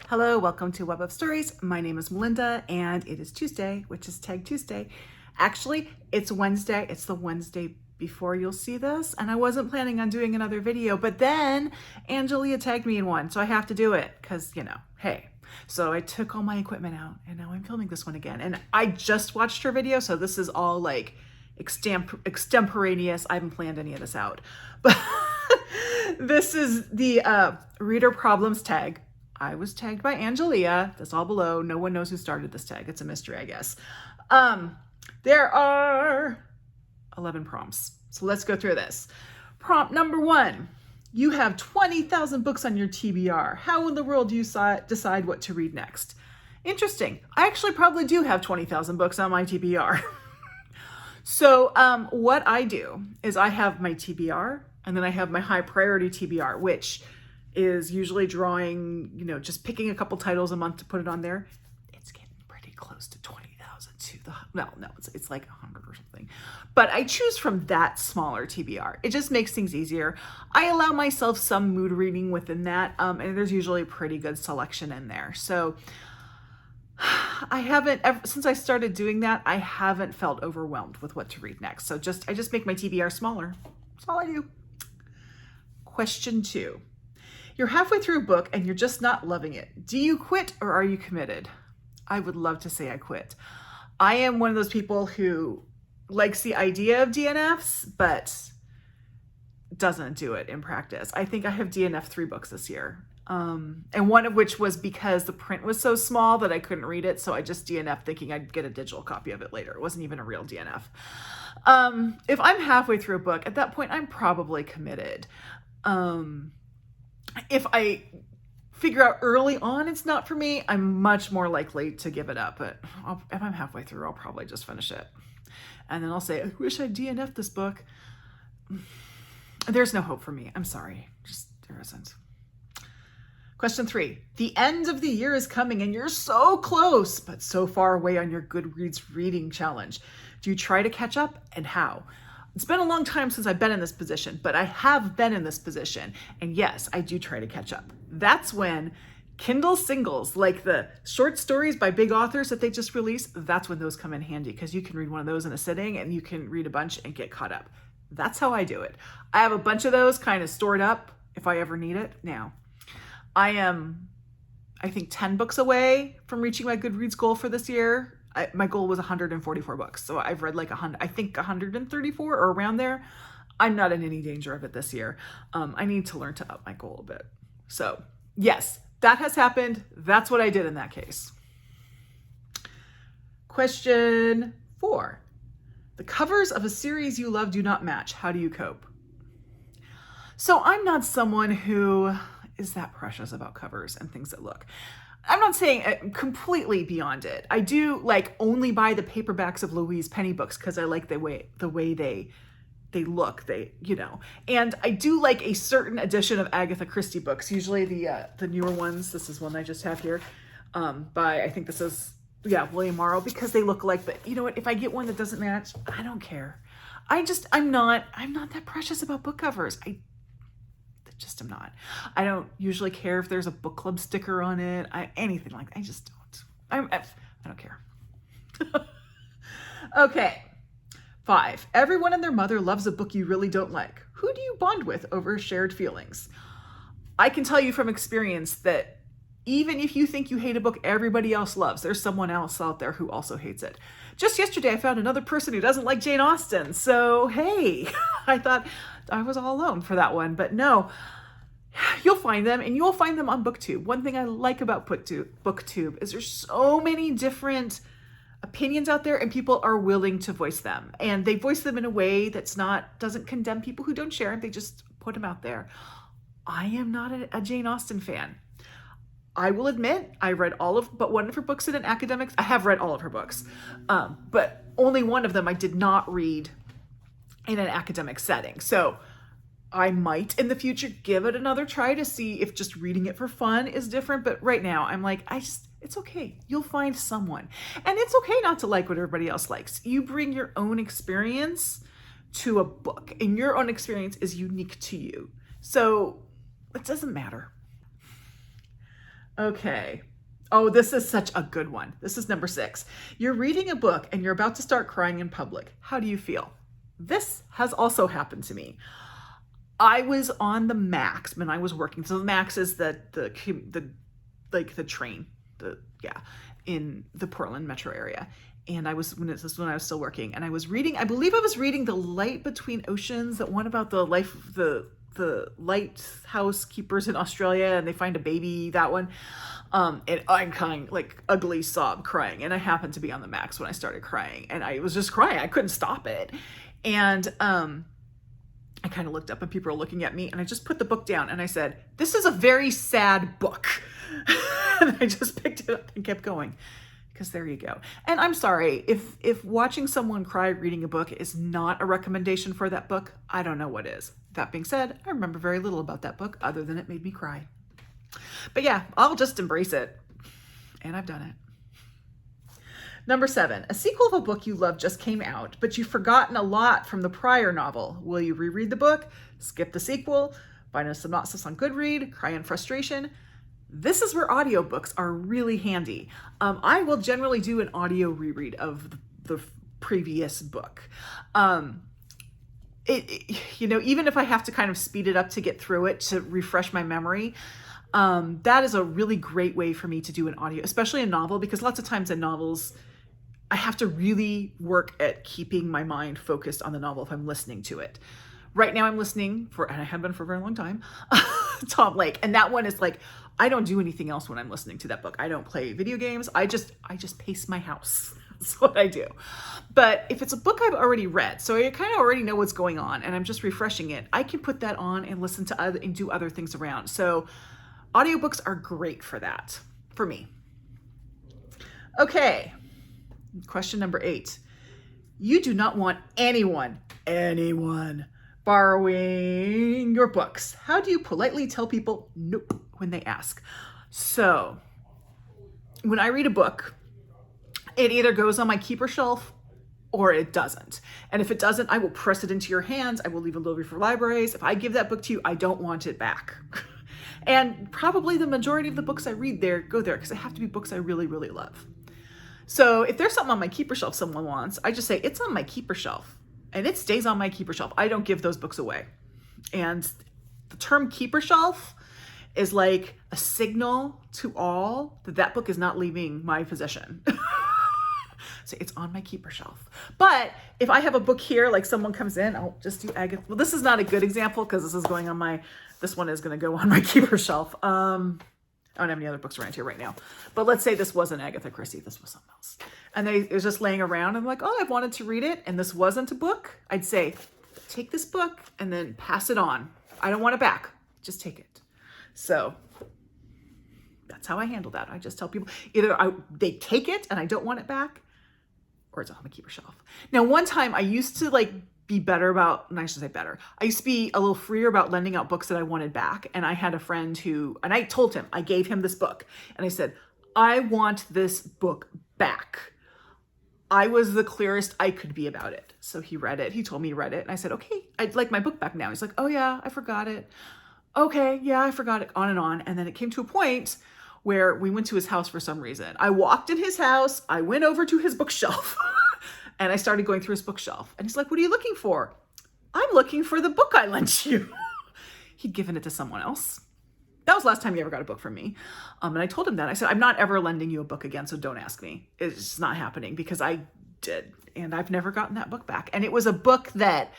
Hello, welcome to Web of Stories. My name is Melinda and it is Tuesday, which is Tag Tuesday. Actually, it's Wednesday. It's the Wednesday before you'll see this, and I wasn't planning on doing another video, but then Angelia tagged me in one, so I have to do it because, hey. So I took all my equipment out and now I'm filming this one again. And I just watched her video, so this is all like extemporaneous. I haven't planned any of this out. But this is the reader problems tag. I was tagged by Angelia. That's all below. No one knows who started this tag. It's a mystery, I guess. There are 11 prompts. So let's go through this. Prompt number 1. You have 20,000 books on your TBR. How in the world do you decide what to read next? Interesting. I actually probably do have 20,000 books on my TBR. So what I do is I have my TBR and then I have my high priority TBR, which is usually drawing, just picking a couple titles a month to put it on there. It's getting pretty close to 20,000 to the, no, it's like 100 or something. But I choose from that smaller TBR. It just makes things easier. I allow myself some mood reading within that, and there's usually a pretty good selection in there. So I haven't, since I started doing that, I haven't felt overwhelmed with what to read next. So I just make my TBR smaller. That's all I do. Question 2. You're halfway through a book and you're just not loving it. Do you quit or are you committed? I would love to say I quit. I am one of those people who likes the idea of DNFs, but doesn't do it in practice. I think I have DNF 3 books this year. And one of which was because the print was so small that I couldn't read it. So I just DNF thinking I'd get a digital copy of it later. It wasn't even a real DNF. If I'm halfway through a book, at that point, I'm probably committed. If I figure out early on it's not for me, I'm much more likely to give it up. But if I'm halfway through, I'll probably just finish it. And then I'll say, I wish I DNF'd this book. There's no hope for me. I'm sorry. Just there isn't. Question 3. The end of the year is coming and you're so close, but so far away on your Goodreads reading challenge. Do you try to catch up, and how? It's been a long time since I've been in this position, but I have been in this position. And yes, I do try to catch up. That's when Kindle singles, like the short stories by big authors that they just released, that's when those come in handy because you can read one of those in a sitting and you can read a bunch and get caught up. That's how I do it. I have a bunch of those kind of stored up if I ever need it. Now, I am, I think, 10 books away from reaching my Goodreads goal for this year. My goal was 144 books. So I've read like 134 or around there. I'm not in any danger of it this year. I need to learn to up my goal a bit. So yes, that has happened. That's what I did in that case. Question 4. The covers of a series you love do not match. How do you cope? So I'm not someone who is that precious about covers and things that look. I'm not saying completely beyond it. I do only buy the paperbacks of Louise Penny books because I like the way they look, and I do like a certain edition of Agatha Christie books, usually the newer ones. This is one I just have here by, I think this is, William Morrow, because they look like, but you know what, if I get one that doesn't match, I don't care. I'm not that precious about book covers. I am not. I don't usually care if there's a book club sticker on it. Anything like that. I just don't. I don't care. Okay. 5. Everyone and their mother loves a book you really don't like. Who do you bond with over shared feelings? I can tell you from experience that even if you think you hate a book everybody else loves, there's someone else out there who also hates it. Just yesterday, I found another person who doesn't like Jane Austen. So, hey, I thought I was all alone for that one. But no, you'll find them, and you'll find them on BookTube. One thing I like about BookTube is there's so many different opinions out there, and people are willing to voice them. And they voice them in a way doesn't condemn people who don't share it. They just put them out there. I am not a Jane Austen fan. I will admit, I read but one of her books in an academic. I have read all of her books, but only one of them I did not read in an academic setting. So I might in the future give it another try to see if just reading it for fun is different. But right now I'm like, it's okay. You'll find someone, and it's okay not to like what everybody else likes. You bring your own experience to a book, and your own experience is unique to you. So it doesn't matter. Okay. Oh, this is such a good one. This is number 6. You're reading a book and you're about to start crying in public. How do you feel? This has also happened to me. I was on the Max when I was working. So the Max is the like the train, in the Portland metro area. And this is when I was still working, and I was reading, I believe I was reading The Light Between Oceans, that one about the lighthouse keepers in Australia, and they find a baby, that one. And I'm kind like ugly sob crying. And I happened to be on the Max when I started crying, and I was just crying. I couldn't stop it. And, I kind of looked up and people were looking at me, and I just put the book down and I said, this is a very sad book. And I just picked it up and kept going. Because there you go. And I'm sorry, if watching someone cry reading a book is not a recommendation for that book, I don't know what is. That being said, I remember very little about that book other than it made me cry. But yeah, I'll just embrace it. And I've done it. Number 7, a sequel of a book you love just came out, but you've forgotten a lot from the prior novel. Will you reread the book, skip the sequel, find a synopsis on Goodread, cry in frustration? This is where audiobooks are really handy. I will generally do an audio reread of the previous book. Even if I have to kind of speed it up to get through it to refresh my memory, that is a really great way for me to do an audio, especially a novel, because lots of times in novels, I have to really work at keeping my mind focused on the novel if I'm listening to it. Right now I'm listening and I have been for a very long time, Tom Lake. And that one is like, I don't do anything else when I'm listening to that book. I don't play video games. I just pace my house. That's what I do. But if it's a book I've already read, so I kind of already know what's going on and I'm just refreshing it, I can put that on and listen to and do other things around. So audiobooks are great for that, for me. Okay. Question number 8. You do not want anyone borrowing your books. How do you politely tell people nope when they ask? So when I read a book, it either goes on my keeper shelf or it doesn't. And if it doesn't, I will press it into your hands. I will leave a little for libraries. If I give that book to you, I don't want it back. And probably the majority of the books I read go there because they have to be books I really, really love. So if there's something on my keeper shelf someone wants, I just say, it's on my keeper shelf. And it stays on my keeper shelf. I don't give those books away. And the term keeper shelf is like a signal to all that book is not leaving my possession. So it's on my keeper shelf. But if I have a book here, like someone comes in, I'll just do Agatha. Well, this is not a good example because this one is going to go on my keeper shelf. I don't have any other books around here right now. But let's say this wasn't Agatha Christie. This was something else. And it was just laying around. I'm like, I've wanted to read it. And this wasn't a book. I'd say, take this book and then pass it on. I don't want it back. Just take it. So that's how I handle that. I just tell people either they take it and I don't want it back, or it's on my keeper shelf. Now, one time I used to be better about, and I should say better, I used to be a little freer about lending out books that I wanted back. And I had a friend and I told him, I gave him this book and I said, I want this book back. I was the clearest I could be about it. So he read it. He told me he read it. And I said, okay, I'd like my book back now. He's like, oh yeah, I forgot it. Okay, yeah, I forgot it, on and on. And then it came to a point where we went to his house for some reason. I walked in his house. I went over to his bookshelf. And I started going through his bookshelf. And he's like, what are you looking for? I'm looking for the book I lent you. He'd given it to someone else. That was the last time he ever got a book from me. And I told him that. I said, I'm not ever lending you a book again, so don't ask me. It's just not happening because I did. And I've never gotten that book back. And it was a book that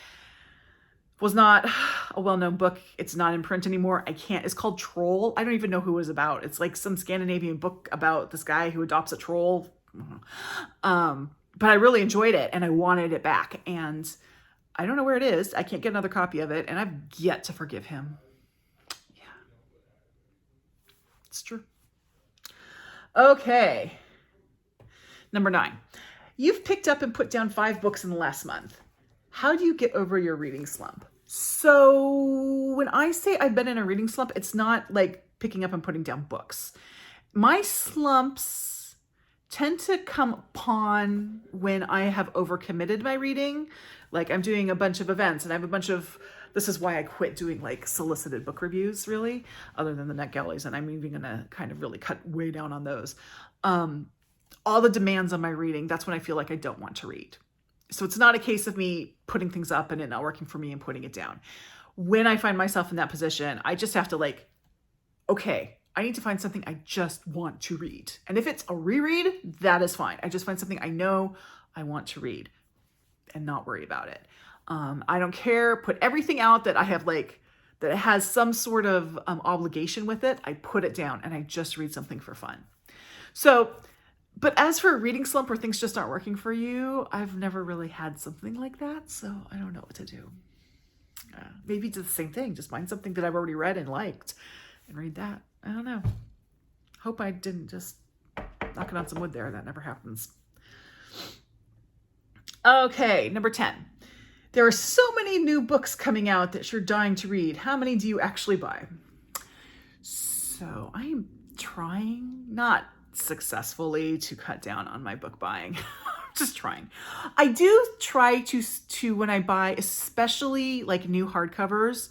was not a well-known book. It's not in print anymore. It's called Troll. I don't even know who it was about. It's like some Scandinavian book about this guy who adopts a troll. But I really enjoyed it and I wanted it back. And I don't know where it is. I can't get another copy of it. And I've yet to forgive him. Yeah. It's true. Okay. Number 9. You've picked up and put down 5 books in the last month. How do you get over your reading slump? So when I say I've been in a reading slump, it's not like picking up and putting down books. My slumps tend to come upon when I have overcommitted my reading. Like I'm doing a bunch of events and I have a bunch of This is why I quit doing like solicited book reviews, really, other than the NetGalleys, and I'm even gonna kind of really cut way down on those. All the demands on my reading, that's when I feel like I don't want to read. So it's not a case of me putting things up and it not working for me and putting it down. When I find myself in that position, I just have to like, okay, I need to find something I just want to read. And if it's a reread, that is fine. I just find something I know I want to read and not worry about it. I don't care, put everything out that I have like, that has some sort of obligation with it. I put it down and I just read something for fun. So, but as for a reading slump where things just aren't working for you, I've never really had something like that. So I don't know what to do. Maybe do the same thing. Just find something that I've already read and liked and read that. I don't know. Hope I didn't just knock it on some wood there. That never happens. Okay, number 10. There are so many new books coming out that you're dying to read. How many do you actually buy? So I am trying, not successfully, to cut down on my book buying. Just trying. I do try to when I buy, especially like new hardcovers,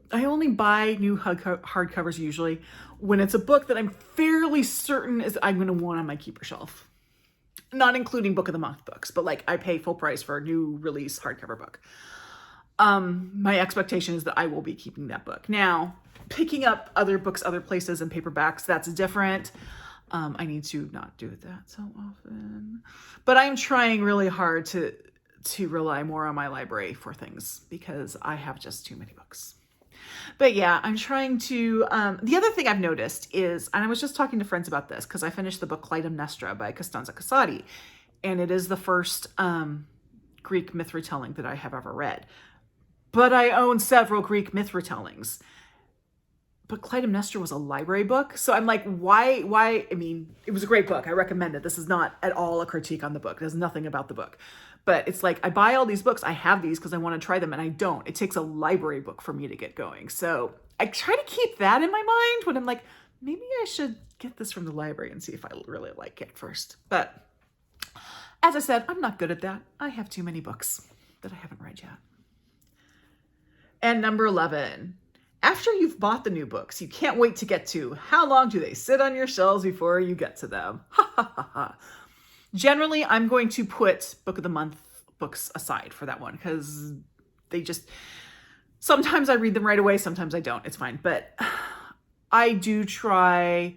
I only buy new hardcovers usually when it's a book that I'm fairly certain is I'm going to want on my keeper shelf. Not including book of the month books, but like I pay full price for a new release hardcover book. My expectation is that I will be keeping that book. Now, picking up other books, other places and paperbacks, that's different. I need to not do that so often, but I'm trying really hard to rely more on my library for things because I have just too many books. But yeah, I'm trying to, the other thing I've noticed is, and I was just talking to friends about this because I finished the book Clytemnestra by Costanza Casati, and it is the first Greek myth retelling that I have ever read. But I own several Greek myth retellings. But Clytemnestra was a library book. So I'm like, why? I mean, it was a great book. I recommend it. This is not at all a critique on the book. There's nothing about the book. But it's like, I buy all these books. I have these because I want to try them and I don't. It takes a library book for me to get going. So I try to keep that in my mind when I'm like, maybe I should get this from the library and see if I really like it first. But as I said, I'm not good at that. I have too many books that I haven't read yet. And number 11. After you've bought the new books, you can't wait to get to, how long do they sit on your shelves before you get to them? Ha ha ha ha. Generally, I'm going to put book of the month books aside for that one because they just, sometimes I read them right away, sometimes I don't. It's fine. But I do try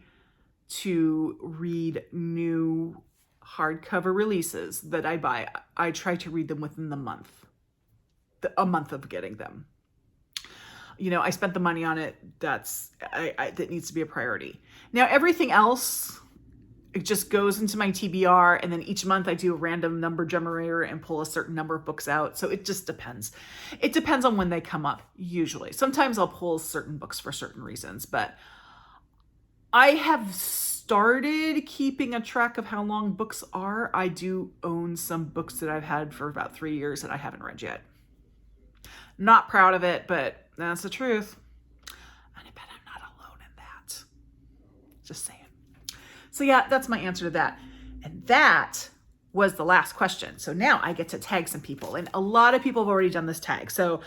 to read new hardcover releases that I buy. I try to read them within the month, a month of getting them. You know, I spent the money on it. That needs to be a priority. Now, everything else, it just goes into my TBR. And then each month I do a random number generator and pull a certain number of books out. So it just depends. It depends on when they come up, usually. Sometimes I'll pull certain books for certain reasons. But I have started keeping a track of how long books are. I do own some books that I've had for about 3 years that I haven't read yet. Not proud of it, but that's the truth. And I bet I'm not alone in that. Just saying. So yeah, that's my answer to that. And that was the last question. So now I get to tag some people. And a lot of people have already done this tag. So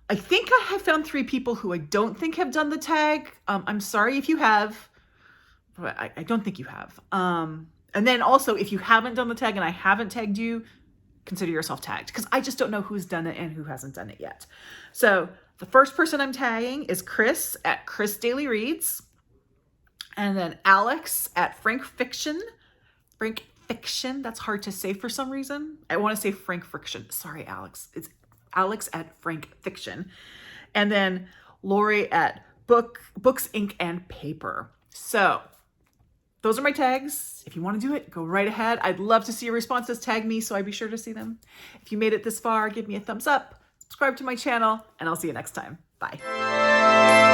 I think I have found 3 people who I don't think have done the tag. I'm sorry if you have. But I don't think you have. And then also, if you haven't done the tag and I haven't tagged you, consider yourself tagged because I just don't know who's done it and who hasn't done it yet. So the first person I'm tagging is Chris at Chris Daily Reads. And then Alex at Frank Fiction. Frank Fiction. That's hard to say for some reason. I want to say Frank Friction. Sorry, Alex. It's Alex at Frank Fiction. And then Lori at Books, Ink, and Paper. So those are my tags. If you want to do it, go right ahead. I'd love to see your responses. Tag me so I'd be sure to see them. If you made it this far, give me a thumbs up, subscribe to my channel, and I'll see you next time. Bye.